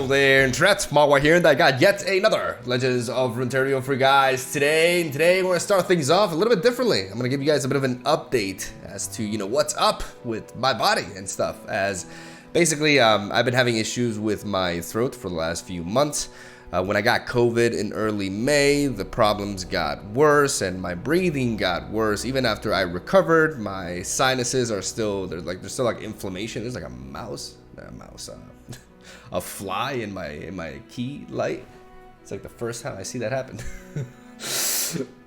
Hello there, Internet. MegaMogwai here, and I got yet another Legends of Runeterra for you guys today. And today we're gonna start things off a little bit differently. I'm gonna give you guys a bit of an update as to what's up with my body and stuff. As basically, I've been having issues with my throat for the last few months. When I got COVID in early May, the problems got worse and my breathing got worse. Even after I recovered, my sinuses are still there's still like inflammation. There's like a fly in my key light. It's like the first time I see that happen.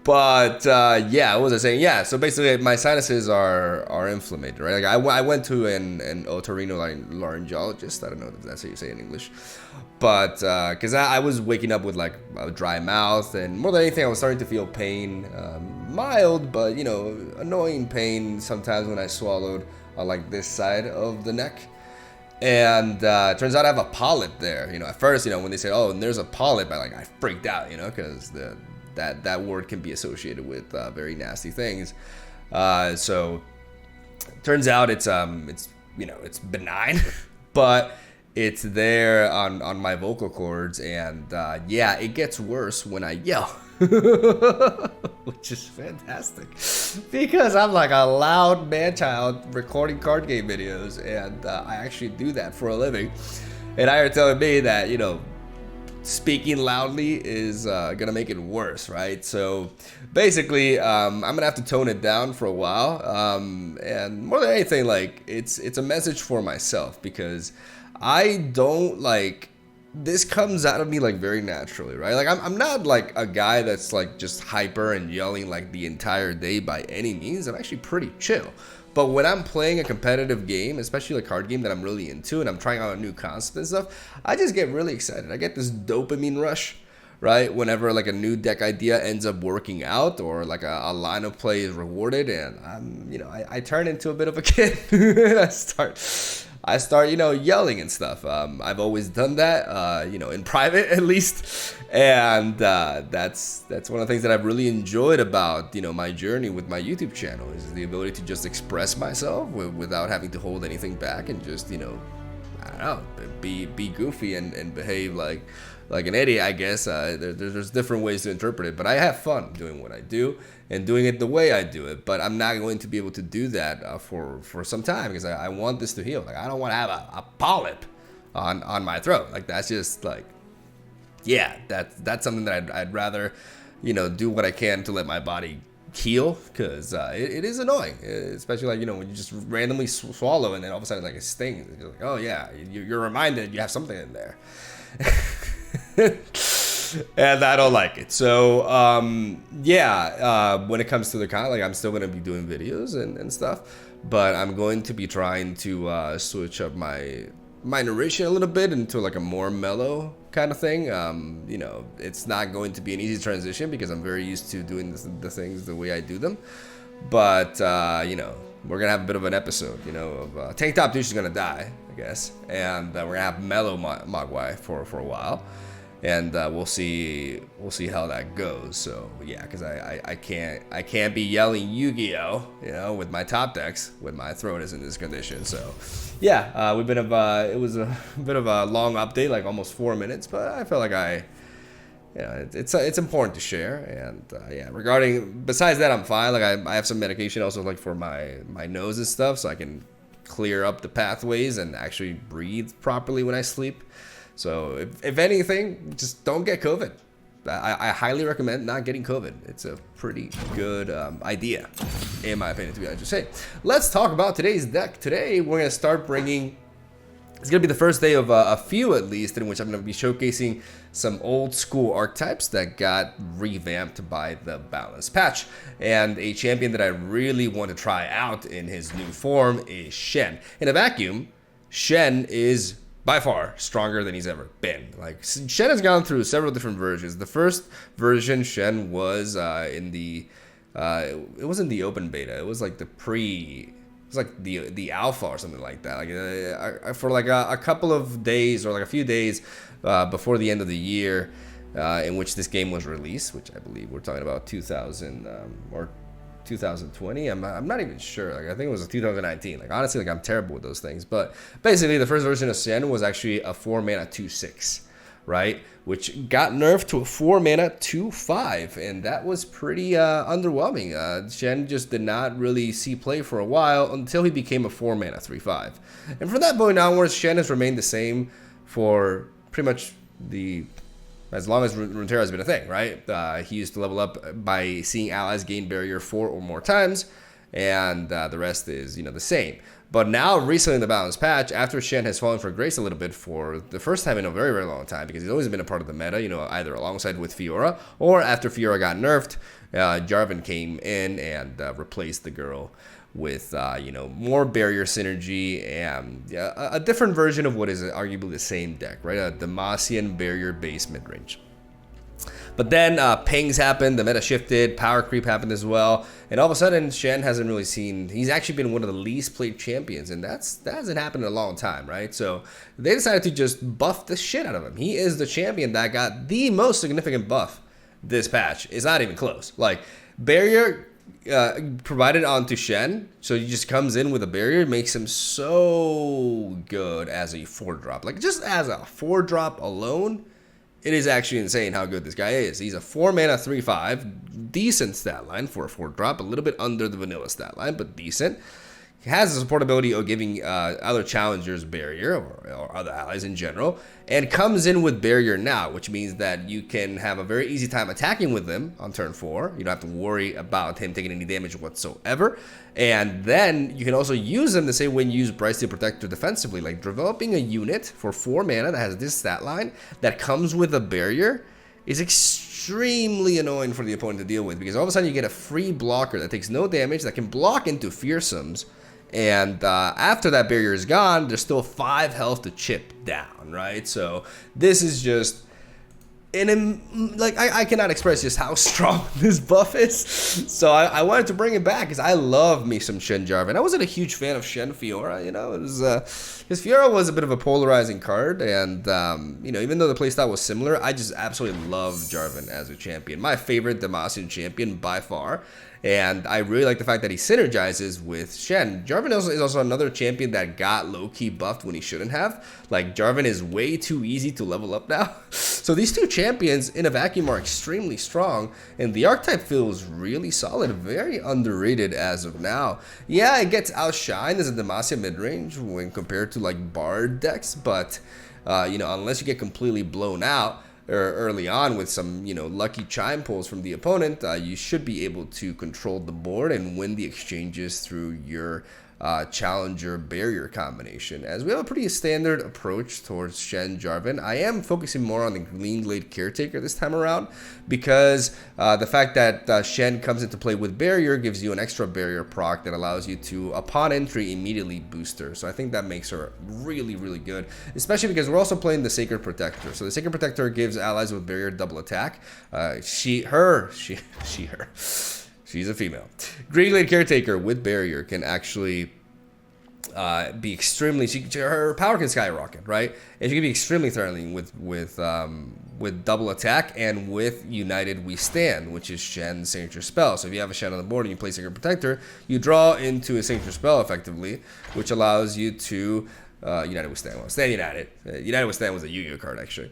But yeah, what was I saying? Yeah, so basically my sinuses are inflamed, right? Like I went to an otorhinolaryngologist. I don't know if that's how you say it in English, but because I was waking up with like a dry mouth, and more than anything I was starting to feel pain, mild but annoying pain sometimes when I swallowed on like this side of the neck. And turns out I have a polyp there. At first, when they said, "Oh, and there's a polyp," I freaked out, because that word can be associated with very nasty things. So turns out it's benign, but it's there on my vocal cords, and yeah, it gets worse when I yell. Which is fantastic, because I'm like a loud man-child recording card game videos, and I actually do that for a living. And I are telling me that speaking loudly is gonna make it worse, right? So basically, I'm gonna have to tone it down for a while, and more than anything, like it's a message for myself, because I don't like. This comes out of me like very naturally, right? Like I'm not like a guy that's like just hyper and yelling like the entire day by any means. I'm actually pretty chill. But when I'm playing a competitive game, especially a card game that I'm really into and I'm trying out a new concept and stuff, I just get really excited. I get this dopamine rush, right? Whenever like a new deck idea ends up working out, or like a line of play is rewarded, and I turn into a bit of a kid. And I start, yelling and stuff. I've always done that, in private at least, and that's one of the things that I've really enjoyed about, my journey with my YouTube channel, is the ability to just express myself without having to hold anything back, and just, I don't know, be goofy and behave like an idiot, I guess. There's different ways to interpret it, but I have fun doing what I do and doing it the way I do it. But I'm not going to be able to do that for some time, because I want this to heal. Like I don't want to have a polyp on my throat. Like that's just like, yeah, that's something that I'd rather do what I can to let my body heal, because it is annoying, especially like when you just randomly swallow and then all of a sudden like it stings. You're like, oh yeah, you're reminded you have something in there. And I don't like it. So when it comes to the content, like I'm still gonna be doing videos and stuff, but I'm going to be trying to switch up my narration a little bit into like a more mellow kind of thing. It's not going to be an easy transition, because I'm very used to doing the things the way I do them, but we're gonna have a bit of an episode of Tank Top Douche is gonna die, I guess, and we're gonna have mellow Mogwai for a while, and we'll see how that goes. So yeah, because I can't be yelling Yu-Gi-Oh with my top decks when my throat is in this condition. So yeah, it was a bit of a long update, like almost 4 minutes, but I felt like it's important to share. And yeah, besides that, I'm fine. Like I have some medication also, like for my nose and stuff, so I can clear up the pathways and actually breathe properly when I sleep. So if anything, just don't get COVID. I highly recommend not getting COVID. It's a pretty good idea, in my opinion, to be honest. Hey, let's talk about today's deck. Today we're gonna start bringing. It's going to be the first day of a few, at least, in which I'm going to be showcasing some old school archetypes that got revamped by the balance patch. And a champion that I really want to try out in his new form is Shen. In a vacuum, Shen is by far stronger than he's ever been. Like, Shen has gone through several different versions. The first version, Shen was in the... it wasn't the open beta. It was like the It's like the alpha or something like that. Like for like a couple of days, or like a few days before the end of the year, in which this game was released, which I believe we're talking about 2000 or 2020. I'm not even sure. Like I think it was 2019. Like honestly, like I'm terrible with those things. But basically, the first version of Shen was actually a 4-mana 2/6, right? Which got nerfed to a 4-mana 2/5, and that was pretty underwhelming. Shen just did not really see play for a while until he became a 4-mana 3/5. And from that point onwards, Shen has remained the same for pretty much as long as Runeterra has been a thing, right? He used to level up by seeing allies gain barrier 4 or more times, and the rest is, the same. But now, recently in the balance patch, after Shen has fallen for grace a little bit for the first time in a very, very long time, because he's always been a part of the meta, either alongside with Fiora, or after Fiora got nerfed, Jarvan came in and replaced the girl with, more barrier synergy and a different version of what is arguably the same deck, right? A Demacian barrier base mid-range. But then pings happened, the meta shifted, power creep happened as well, and all of a sudden Shen hasn't really seen, he's actually been one of the least played champions, and that hasn't happened in a long time, right? So they decided to just buff the shit out of him. He is the champion that got the most significant buff this patch. It's not even close. Like, barrier provided onto Shen, so he just comes in with a barrier, makes him so good as a 4-drop. Like, just as a 4-drop alone, it is actually insane how good this guy is. He's a 4-mana 3/5, decent stat line for a 4-drop, a little bit under the vanilla stat line, but decent. He has the support ability of giving other challengers barrier, or other allies in general, and comes in with barrier now, which means that you can have a very easy time attacking with him on turn 4. You don't have to worry about him taking any damage whatsoever. And then you can also use him the same way you use Brightsteel Protector defensively, like developing a unit for 4 mana that has this stat line that comes with a barrier is extremely annoying for the opponent to deal with, because all of a sudden you get a free blocker that takes no damage, that can block into fearsomes. And after that barrier is gone, there's still 5 health to chip down, right? So this is just, I cannot express just how strong this buff is. So I wanted to bring it back because I love me some Shen Jarvan. I wasn't a huge fan of Shen Fiora, it was because Fiora was a bit of a polarizing card, and even though the playstyle was similar, I just absolutely love Jarvan as a champion. My favorite Demacian champion by far. And I really like the fact that he synergizes with Shen. Jarvan is also another champion that got low-key buffed when he shouldn't have. Like, Jarvan is way too easy to level up now. So these two champions in a vacuum are extremely strong, and the archetype feels really solid, very underrated as of now. Yeah, it gets outshined as a Demacia midrange when compared to like Bard decks, but unless you get completely blown out early on with some lucky chime pulls from the opponent, you should be able to control the board and win the exchanges through your challenger barrier combination, as we have a pretty standard approach towards Shen Jarvan. I am focusing more on the Greenglade Caretaker this time around, because the fact that Shen comes into play with barrier gives you an extra barrier proc that allows you to, upon entry, immediately boost her. So I think that makes her really, really good, especially because we're also playing the Sacred Protector. So the Sacred Protector gives allies with barrier double attack. Her. She's a female. Greenglade Caretaker with barrier can actually be extremely. Her power can skyrocket, right? And she can be extremely threatening with double attack and with United We Stand, which is Shen's signature spell. So if you have a Shen on the board and you play Sacred Protector, you draw into a signature spell effectively, which allows you to United We Stand. Well, Stand United. United We Stand was a Yu-Gi-Oh card actually.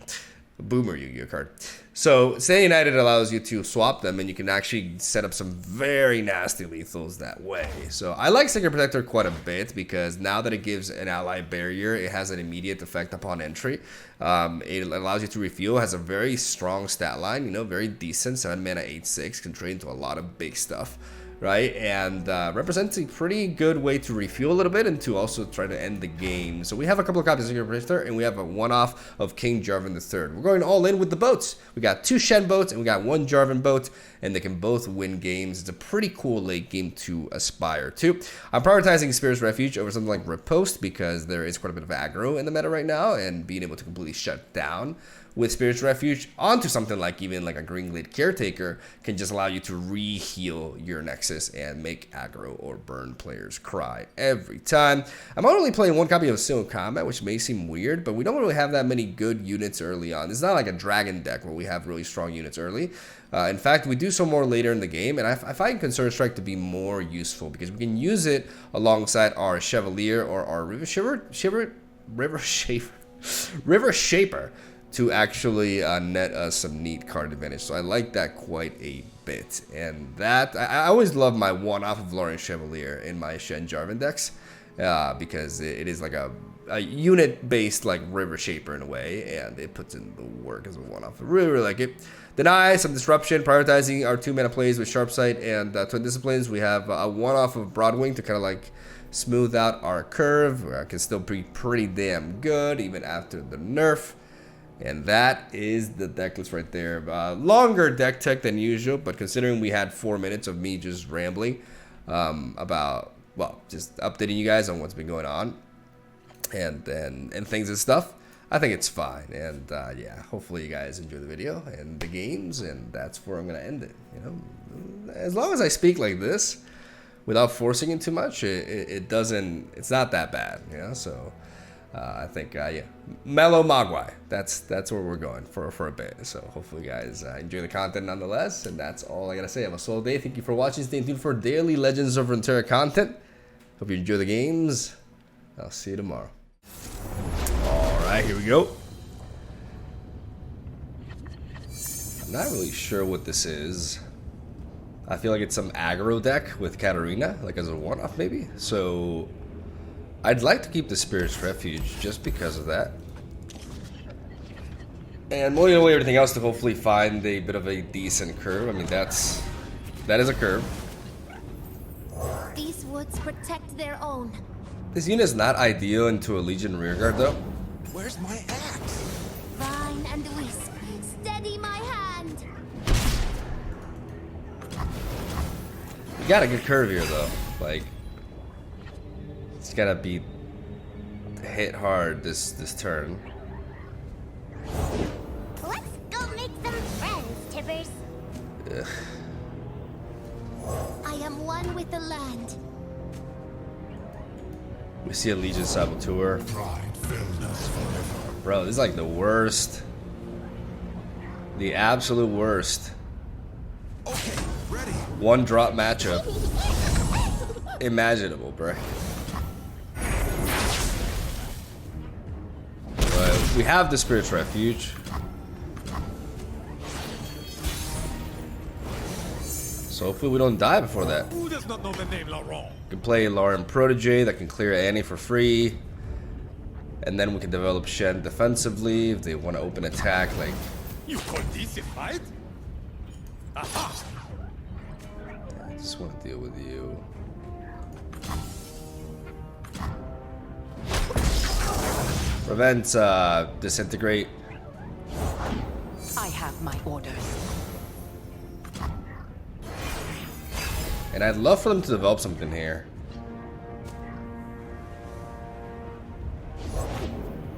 A boomer Yu-Gi-Oh card. So Stand United allows you to swap them, and you can actually set up some very nasty lethals that way. So I like Sacred Protector quite a bit, because now that it gives an ally barrier, it has an immediate effect upon entry. It allows you to refuel, has a very strong stat line, very decent, 7 mana 8/6, can trade into a lot of big stuff, right? And represents a pretty good way to refuel a little bit and to also try to end the game. So we have a couple of copies of Sacred Protector, and we have a one-off of King Jarvan III. We're going all in with the boats. We got 2 Shen boats, and we got 1 Jarvan boat, and they can both win games. It's a pretty cool late game to aspire to. I'm prioritizing Spirit's Refuge over something like Riposte, because there is quite a bit of aggro in the meta right now, and being able to completely shut down with Spirit's Refuge onto something like even like a Greenglade Caretaker can just allow you to re-heal your Nexus and make aggro or burn players cry every time. I'm only playing one copy of Single Combat, which may seem weird, but we don't really have that many good units early on. It's not like a Dragon deck where we have really strong units early. In fact, we do so more later in the game, and I find Concern Strike to be more useful because we can use it alongside our Chevalier or our River Shaper to actually net us some neat card advantage. So I like that quite a bit. And that, I always love my one-off of Lauren Chevalier in my Shen Jarvan decks because it is like a unit-based like River Shaper in a way, and it puts in the work as a one-off. I really, really like it. Deny, some disruption, prioritizing our 2-mana plays with Sharp Sight and Twin Disciplines. We have a one-off of Broadwing to kind of like smooth out our curve. Can still be pretty damn good even after the nerf. And that is the deck list right there. Longer deck tech than usual, but considering we had 4 minutes of me just rambling about, well, just updating you guys on what's been going on and things and stuff, I think it's fine. And yeah, hopefully you guys enjoy the video and the games, and that's where I'm gonna end it. You know, as long as I speak like this without forcing it too much, it's not that bad, you know. So I think yeah, MegaMogwai, that's where we're going for a bit. So hopefully you guys enjoy the content nonetheless, and that's all I gotta say. Have a solid day. Thank you for watching. Stay tuned for daily Legends of Runeterra content. Hope you enjoy the games. I'll see you tomorrow. Alright, here we go. I'm not really sure what this is. I feel like it's some aggro deck with Katarina, like as a one-off maybe. So I'd like to keep the Spirit's Refuge just because of that. And mulling away everything else to hopefully find a bit of a decent curve. I mean, that is a curve. These woods protect their own. This unit is not ideal into a Legion rearguard though. Where's my axe? Vine and Wisp, steady my hand. We got a good curve here though. Like, it's gotta be hit hard this turn. Let's go make some friends, Tibbers. Ugh. I am one with the land. We see a Legion Saboteur. Pride filled us forever. Bro, this is like the worst. The absolute worst. Okay, ready. One drop matchup imaginable, bro. But we have the Spirit's Refuge. So hopefully we don't die before that. Who does not know the name Laurent? We can play Lauren Protege that can clear Annie for free. And then we can develop Shen defensively if they want to open attack. Like, You call this a fight? Aha! I just want to deal with you. Prevent disintegrate. I have my orders. And I'd love for them to develop something here.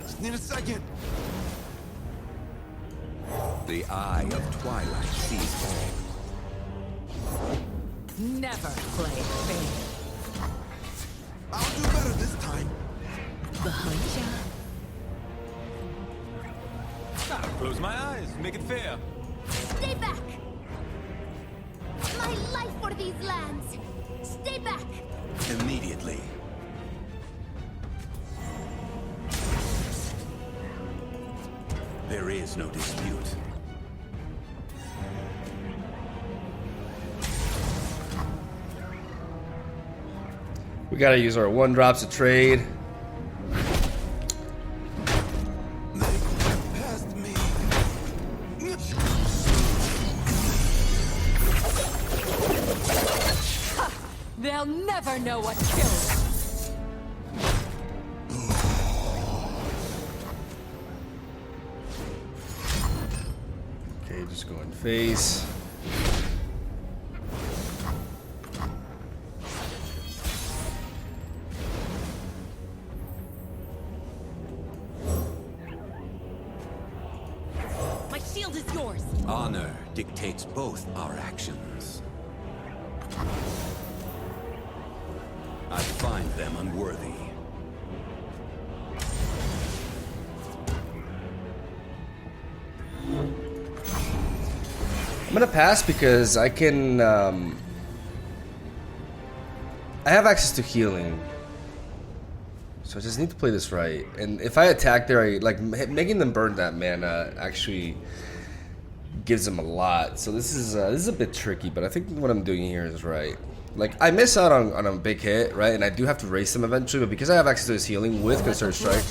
Just need a second. The eye of twilight sees all. Never play fair. I'll do better this time. Behind ya. I'll close my eyes, make it fair. Stay back. My life for these lands. Stay back. Immediately. There is no dispute. We gotta use our 1-drops to trade. They passed me. They'll never know what kills. Okay, just go in face. Honor dictates both our actions. I find them unworthy. I'm gonna pass because I can. I have access to healing, so I just need to play this right. And if I attack there, making them burn that mana actually gives them a lot. So this is a bit tricky, but I think what I'm doing here is right. Like, I miss out on a big hit, right? And I do have to race them eventually, but because I have access to his healing with Concerted Strike.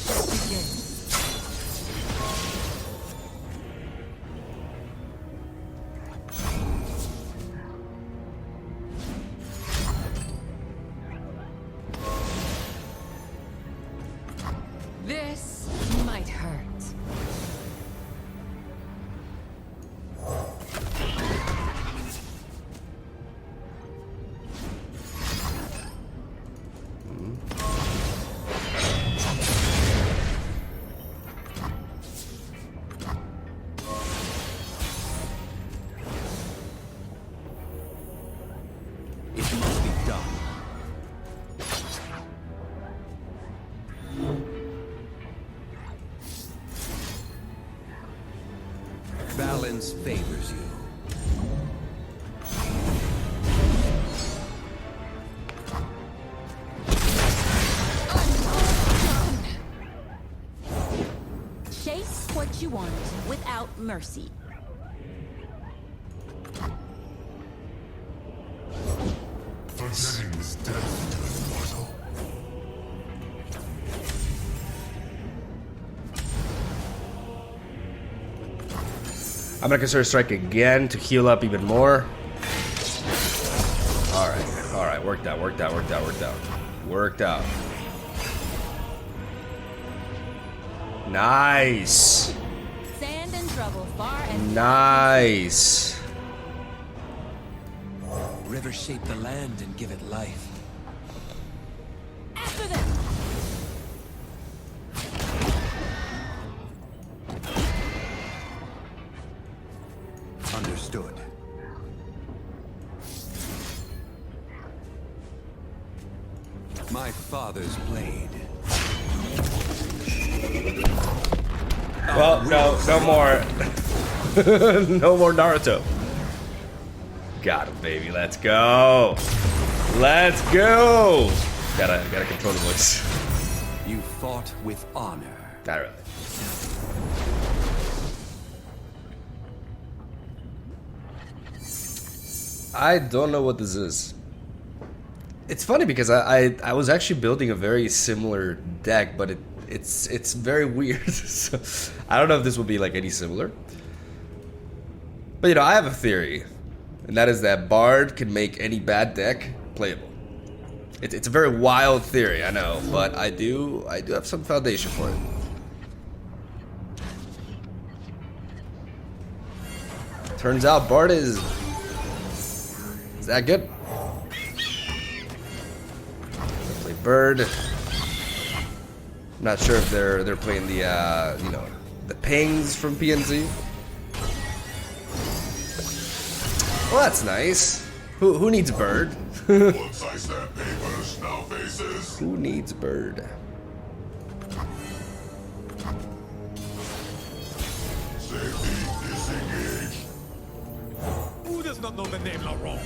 This might hurt. It must be done. Balance favors you. Chase what you want without mercy. Forgetting is death to an immortal. I'm gonna Concerted Strike again to heal up even more. Alright, worked out. Worked out. Nice. Sand and trouble far and Nice. Rivers shape the land and give it life. after them. Understood. My father's blade. Well, no more. No more Naruto. Got him, baby. Let's go. Let's go. Gotta control the voice. You fought with honor. Not really. I don't know what this is. It's funny because I was actually building a very similar deck, but it's very weird. So I don't know if this will be like any similar. But you know, I have a theory, and that is that Bard can make any bad deck playable. It's a very wild theory, I know, but I do have some foundation for it. Turns out Bard is that good. Play Bird. I'm not sure if they're playing the you know, the pings from PNZ. Well, that's nice. Who needs Bird? Once I stamp papers, now faces. Who needs Bird? Safety disengaged. Who does not know the name Laurent?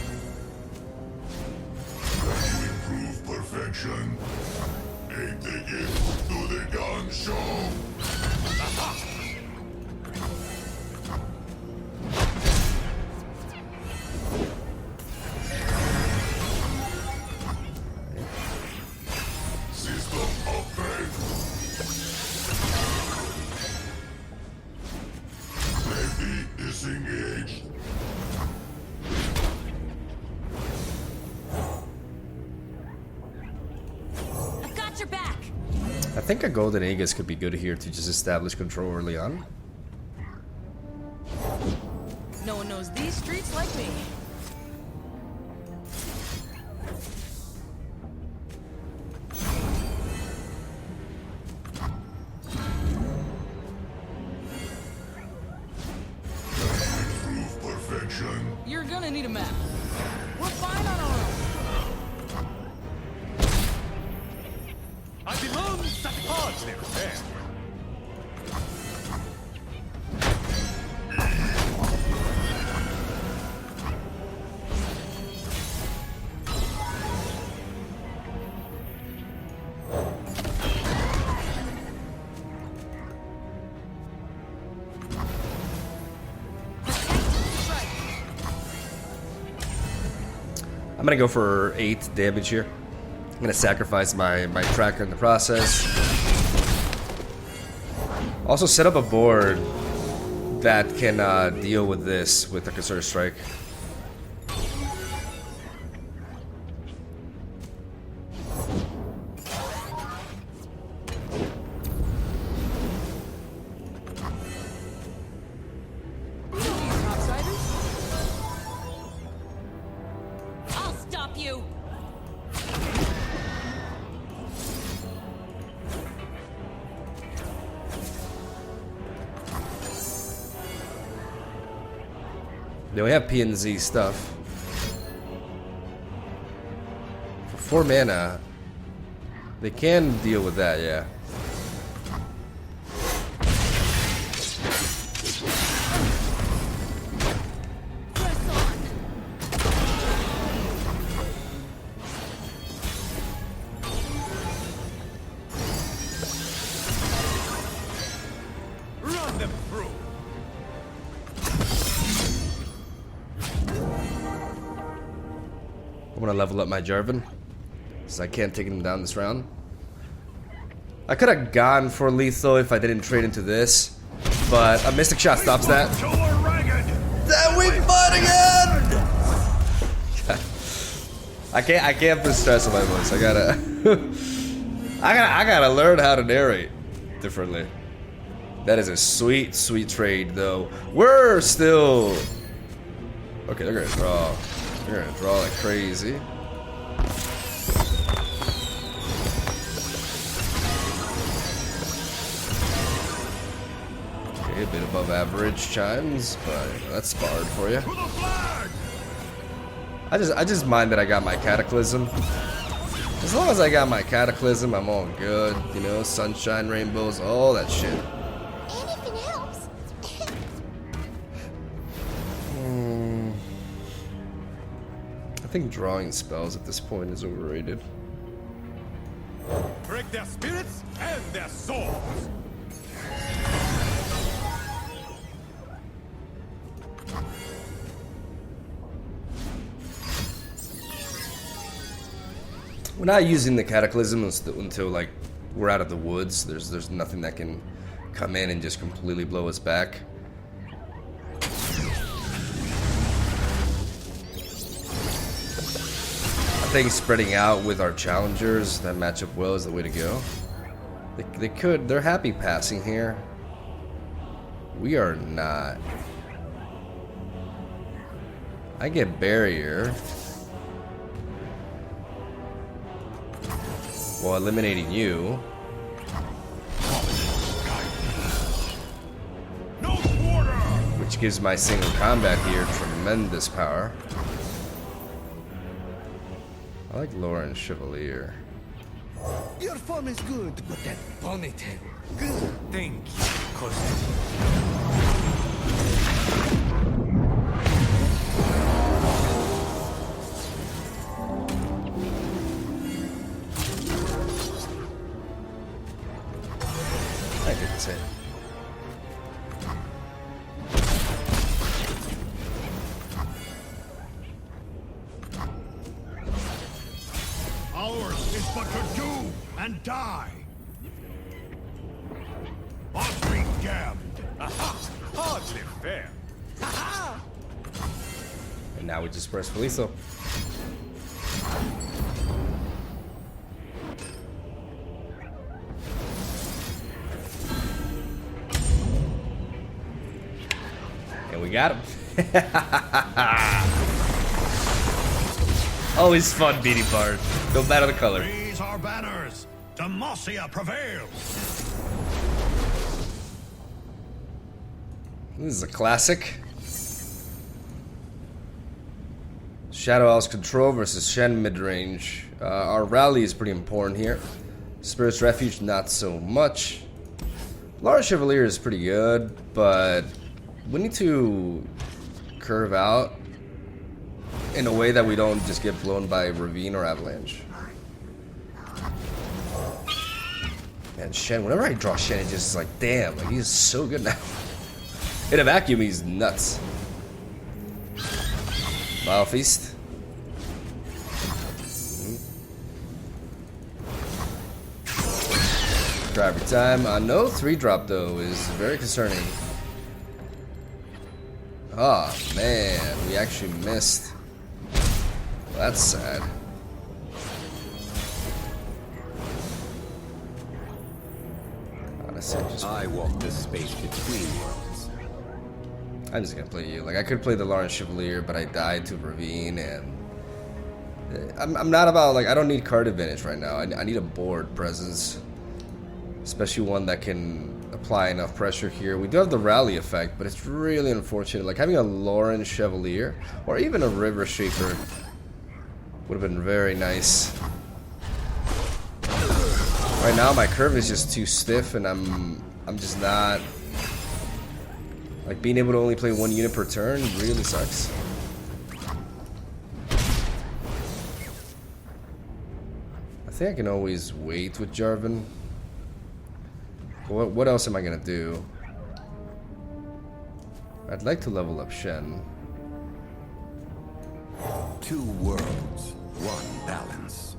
Can you improve perfection? Ain't the gift to the gun show. System upgrade. Safety disengaged. I've got your back. I think a Golden Aegis could be good here to just establish control early on. No one knows these streets like me. gonna need a map. We're fine on our own. I belong to hardly fair. I'm gonna go for 8 damage here. I'm gonna sacrifice my tracker in the process. Also set up a board that can deal with this with the Concerted Strike. We don't need topsiders. I'll stop you. They only have P and Z stuff. For 4 mana, they can deal with that, yeah. Press on. Run them through. I'm gonna level up my Jarvan, so I can't take him down this round. I could have gone for lethal if I didn't trade into this, but a Mystic Shot stops that. That weak fight again! I can't put stress on my voice. I gotta learn how to narrate differently. That is a sweet, sweet trade, though. We're still okay. They're gonna draw. They're gonna draw like crazy. Okay, a bit above average chimes, but that's sparred for you. I just mind that I got my Cataclysm. As long as I got my Cataclysm, I'm all good. You know, sunshine, rainbows, all that shit. Anything helps. I think drawing spells at this point is overrated. Break their spirits and their souls. We're not using the Cataclysm until like we're out of the woods. There's nothing that can come in and just completely blow us back. I think spreading out with our challengers that match up well is the way to go. They're happy passing here. We are not. I get barrier while eliminating you. Which gives my single combat here tremendous power. I like Lauren Chevalier. Your form is good, but that ponytail. Good. Thank you, cousin. I get this hit. Ours is but to do and die. Audrey Gab. Aha! Hardly fair. And now we just press for lethal. And we got him. Always fun beating bard. No matter the color. Raise our banners. Demacia prevails. This is a classic. Shadow Owl's control versus Shen mid-range. Our rally is pretty important here. Spirit's Refuge, not so much. Lara Chevalier is pretty good, but we need to curve out in a way that we don't just get blown by Ravine or Avalanche. Man, Shen, whenever I draw Shen, it's just like, damn, like he's so good now. In a vacuum, he's nuts. Vile Feast. Try every time. No 3-drop though is very concerning. Oh man, we actually missed. Well, that's sad. Honestly, I walk the space between worlds. I'm just gonna play you. Like I could play the Lauren Chevalier, but I died to Ravine, and I'm not about like I don't need card advantage right now. I need a board presence, especially one that can apply enough pressure here. We do have the rally effect, but it's really unfortunate. Like having a Lauren Chevalier or even a River Shaper would have been very nice. Right now my curve is just too stiff, and I'm just not like being able to only play 1 unit per turn really sucks. I think I can always wait with Jarvan. What else am I gonna do? I'd like to level up Shen. 2 worlds, 1 balance.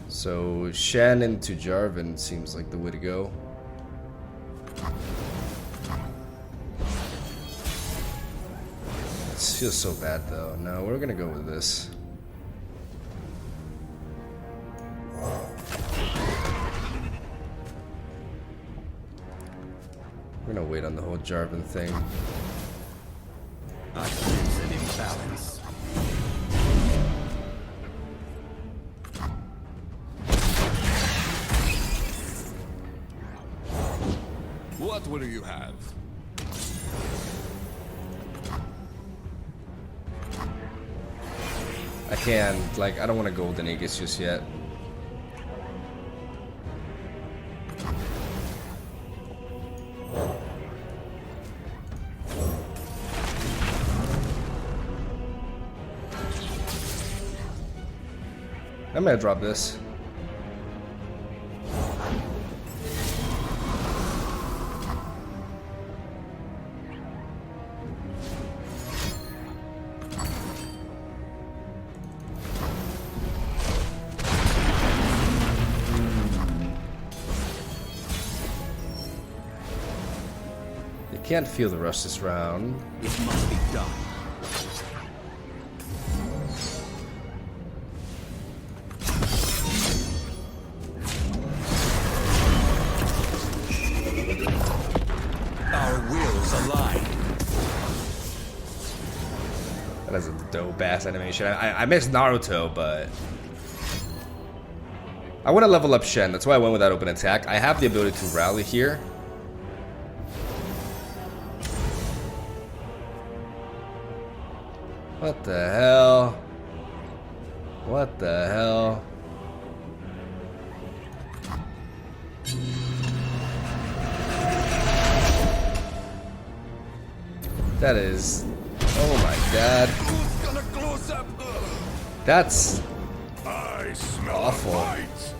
So Shen into Jarvan seems like the way to go. This feels so bad though. No, we're gonna go with this. We're gonna wait on the whole Jarvan thing. I sense an imbalance. What will you have? I can't, like, I don't want to Golden Aegis just yet. I'm gonna drop this. You can't feel the rush this round. It must be done. Our wills align. That is a dope ass animation. I miss Naruto, but I want to level up Shen. That's why I went with that open attack. I have the ability to rally here. What the hell? What the hell? That is... oh my god. Who's gonna close up? That's I smell awful. fight.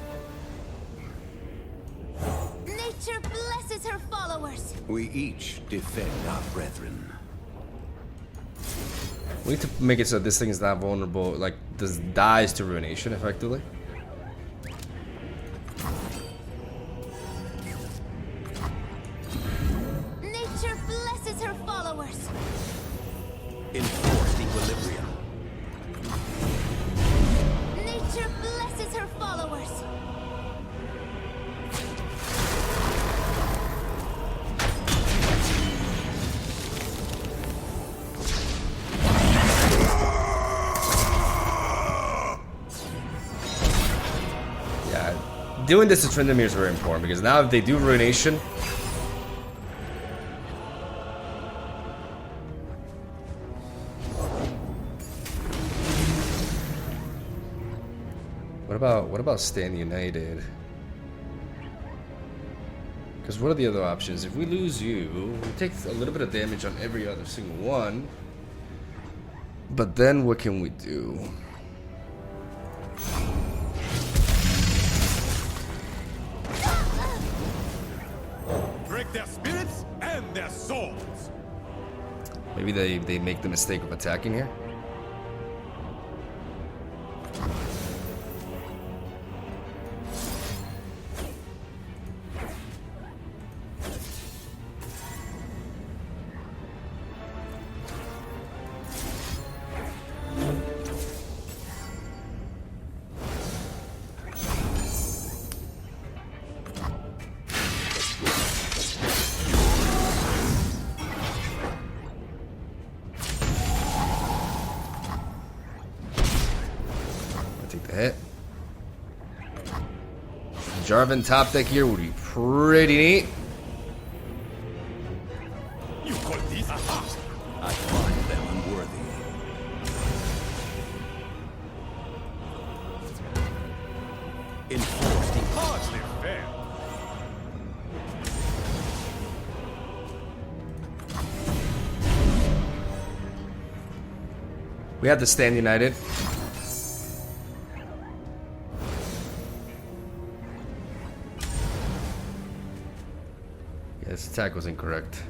Nature blesses her followers. We each defend our brethren. We need to make it so this thing is not vulnerable, like, this dies to Ruination, effectively. Nature blesses her followers. Enforced equilibrium. Nature blesses her followers. Yeah, doing this to Tryndamere is very important, because now if they do Ruination, What about Stand United? Because what are the other options? If we lose you, we take a little bit of damage on every other single one. But then what can we do? Break their spirits and their souls. Maybe they make the mistake of attacking here. Hit. Jarvan top deck here would be pretty neat. You call this? Aha! I find them unworthy. Enforced Hardly fair. We have to Stand United. This attack was incorrect.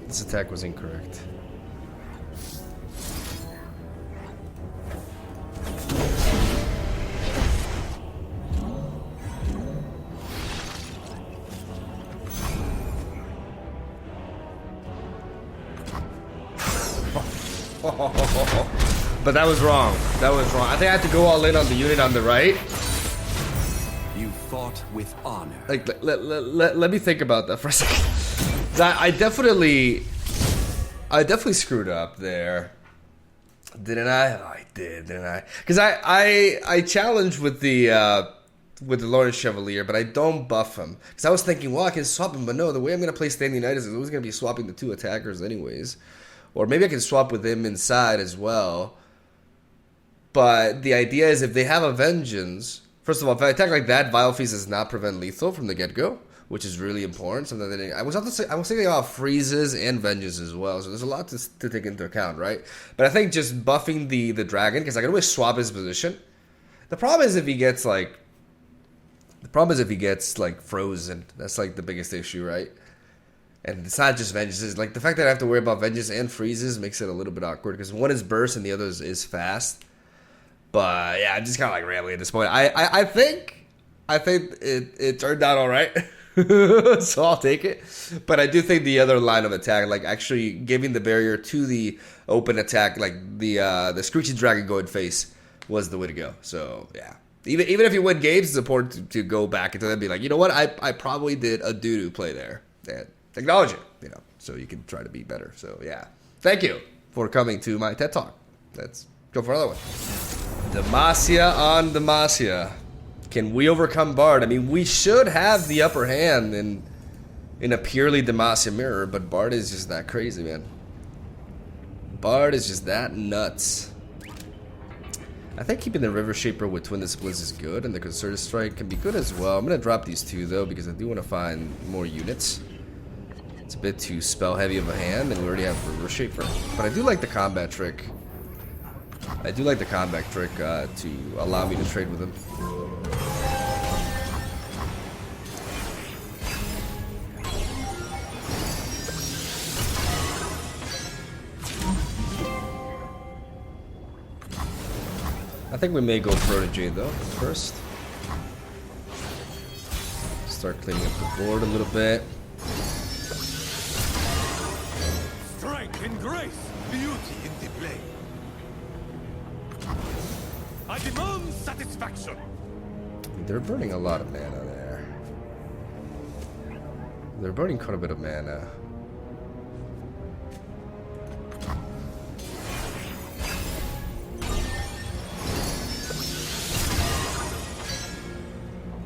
This attack was incorrect. But that was wrong. That was wrong. I think I had to go all in on the unit on the right. You fought with honor. Like, let me think about that for a second. I definitely screwed up there, didn't I? Oh, I did, didn't I? Because I challenged with the Lawrence Chevalier, but I don't buff him. Because I was thinking, well, I can swap him, but no, the way I'm gonna play Stand United is always gonna be swapping the two attackers anyways, or maybe I can swap with him inside as well. But the idea is if they have a Vengeance. First of all, if I attack like that, Vile Feast does not prevent lethal from the get-go, which is really important. Something that I was thinking about freezes and vengeance as well, so there's a lot to take into account, right? But I think just buffing the dragon, because I can always swap his position. The problem is if he gets frozen. That's like the biggest issue, right? And it's not just vengeance. It's like the fact that I have to worry about vengeance and freezes makes it a little bit awkward, because one is burst and the other is fast. But yeah, I'm just kind of like rambling at this point. I think it turned out all right, so I'll take it. But I do think the other line of attack, like actually giving the barrier to the open attack, like the Screechy Dragon going face, was the way to go. So yeah, even if you win games, it's important to go back into that and be like, you know what, I probably did a doo-doo play there. And acknowledge it, you know, so you can try to be better. So yeah, thank you for coming to my TED Talk. Let's go for another one. Demacia on Demacia. Can we overcome Bard? I mean, we should have the upper hand in a purely Demacia mirror, but Bard is just that crazy, man. Bard is just that nuts. I think keeping the River Shaper with Twin Disciplines is good, and the Concerted Strike can be good as well. I'm going to drop these two, though, because I do want to find more units. It's a bit too spell-heavy of a hand, and we already have River Shaper. But I do like the combat trick. I do like the combat trick to allow me to trade with him. I think we may go Protege though first. Start cleaning up the board a little bit. Strength and grace, beauty in the play. I demand satisfaction. They're burning a lot of mana there. They're burning quite a bit of mana.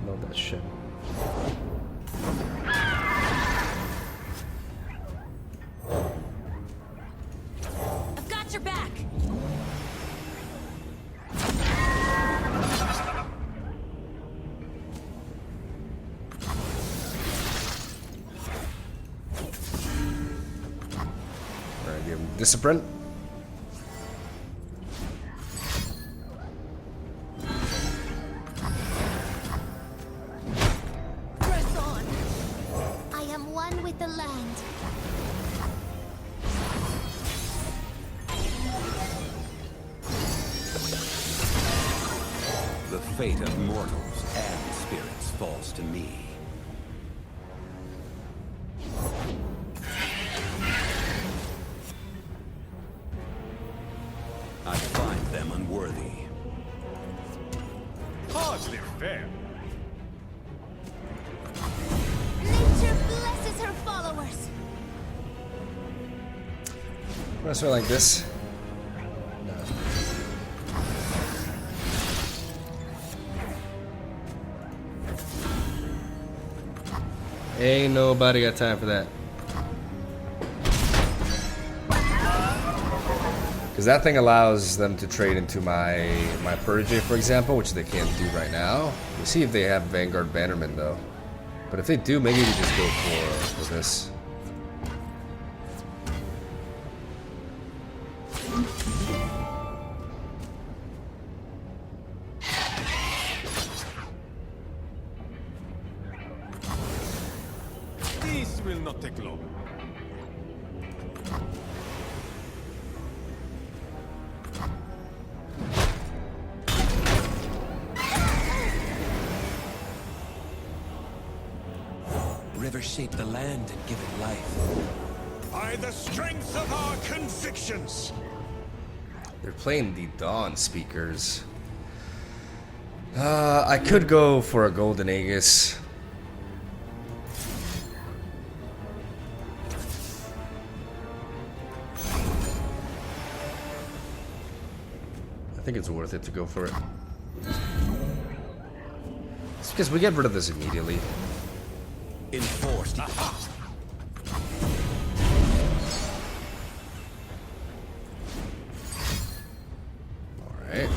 No, that shit. I've got your back. discipline. Press on. I am one with the land. The fate of mortals and spirits falls to me. I find them unworthy. Hardly fair. Nature blesses her followers. Let's go like this. No. Ain't nobody got time for that. Because that thing allows them to trade into my Purge, for example, which they can't do right now. We'll see if they have Vanguard Bannerman though. But if they do, maybe we just go for this. This will not take long. Rivers shape the land and give it life. By the strength of our convictions. They're playing the Dawn speakers. I could go for a Golden Aegis. I think it's worth it to go for it. It's because we get rid of this immediately. Enforced. Alright.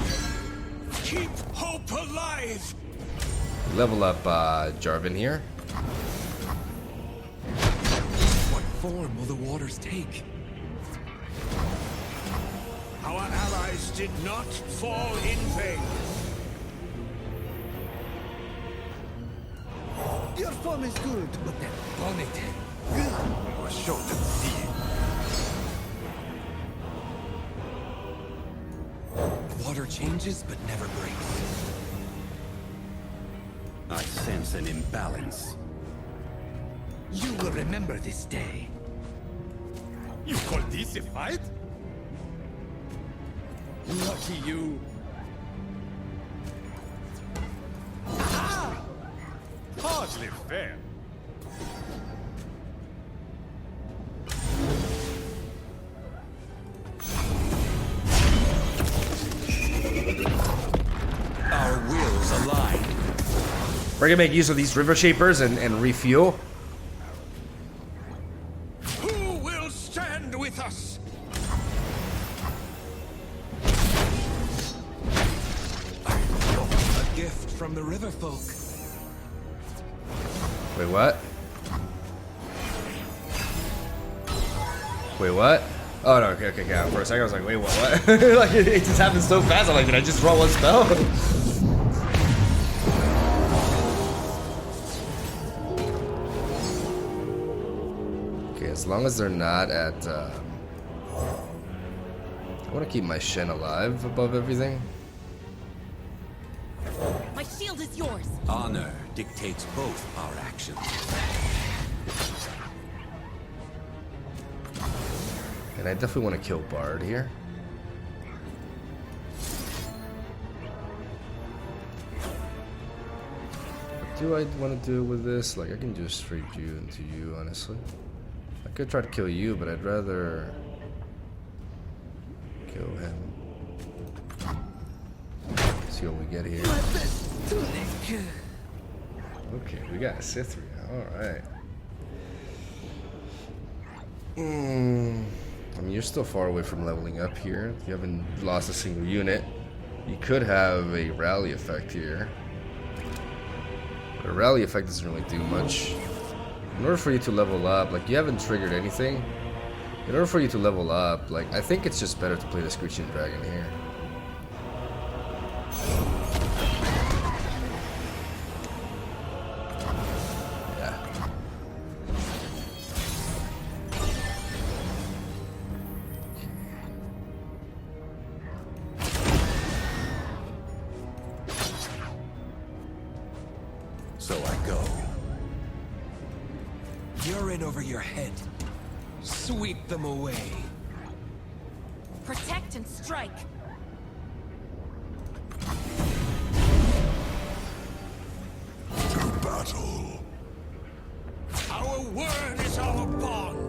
Keep hope alive. Level up Jarvan here. What form will the waters take? Our allies did not fall in vain. Your form is good, but that ponytail. Or show them see. Water changes but never breaks. I sense an imbalance. You will remember this day. You call this a fight? Lucky you. Hardly fair. Our wills align. We're gonna make use of these river shapers and refuel. Who will stand with us? A gift from the river folk. Wait, what? Wait, what? Oh no, okay. For a second I was like, wait, what? Like it just happened so fast. I'm like, did I just draw one spell? Okay, as long as they're not at. I want to keep my Shen alive above everything. My shield is yours. Honor dictates both our actions. And I definitely want to kill Bard here. What do I want to do with this? Like, I can just straight you into you, honestly. I could try to kill you, but I'd rather kill him. See what we get here. Okay, we got a Sith. Alright. I mean, you're still far away from leveling up here. You haven't lost a single unit. You could have a rally effect here. But a rally effect doesn't really do much. In order for you to level up, like, you haven't triggered anything. In order for you to level up, like, I think it's just better to play the Screeching Dragon here. Yeah. So I go. You're in over your head. Sweep them away. Protect and strike. To battle. Our word is our bond.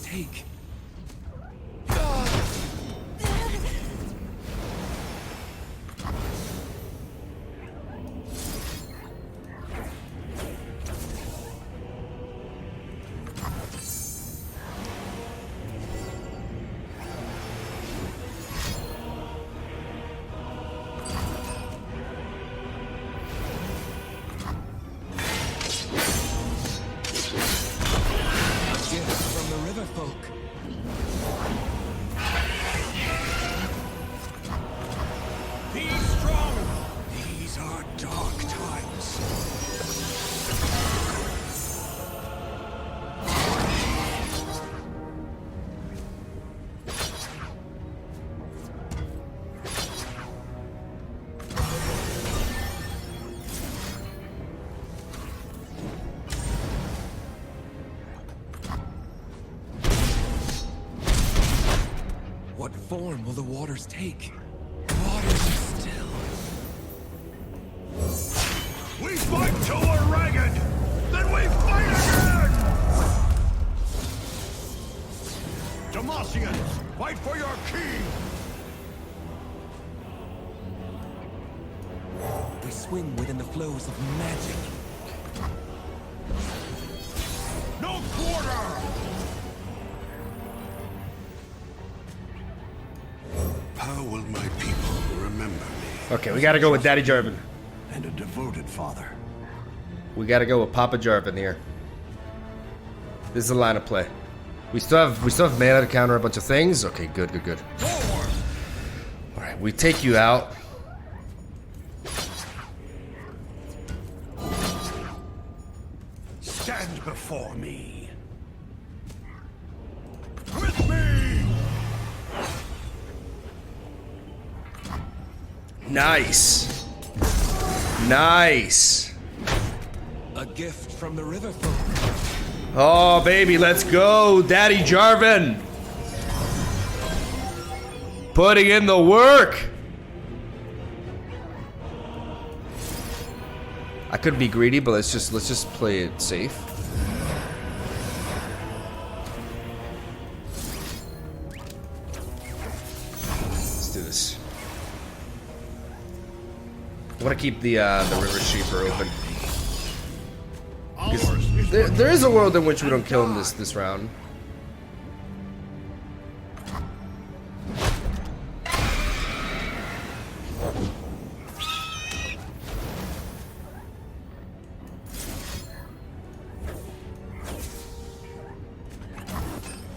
Take. What form will the waters take? Waters are still. We fight till we're ragged, then we fight again! Demacians, fight for your king! We swim within the flows of magic. No quarter! How will my people remember me? Okay, we gotta go with Daddy Jarvan. And a devoted father. We gotta go with Papa Jarvan here. This is the line of play. We still have mana to counter a bunch of things. Okay, good. Alright, we take you out. Stand before me. With me! Nice. Nice. A gift from the river folk. Oh, baby, let's go. Daddy Jarvan. Putting in the work. I could be greedy, but let's just play it safe. Let's do this. I want to keep the river sheeper open. There is a world in which we don't kill him this round.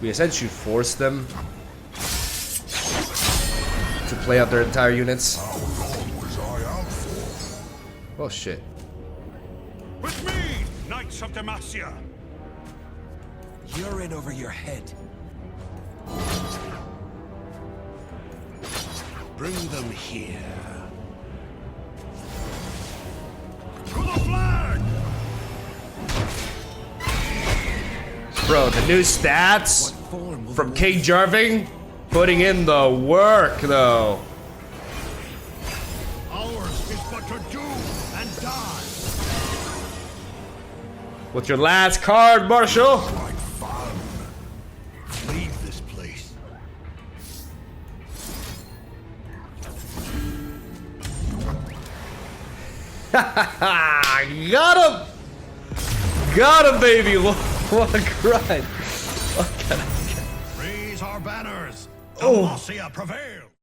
We essentially force them to play out their entire units. How long was I out for? Oh shit. With me, Knights of Demacia! You're in over your head. Bring them here. To the flag! Bro, the new stats from King Jarvan, putting in the work though. Ours is but to do What's your last card, Marshall? Like fun. Leave this place. Got him! Got him, baby! What a grind! Raise our banners. Oh. Demacia prevail.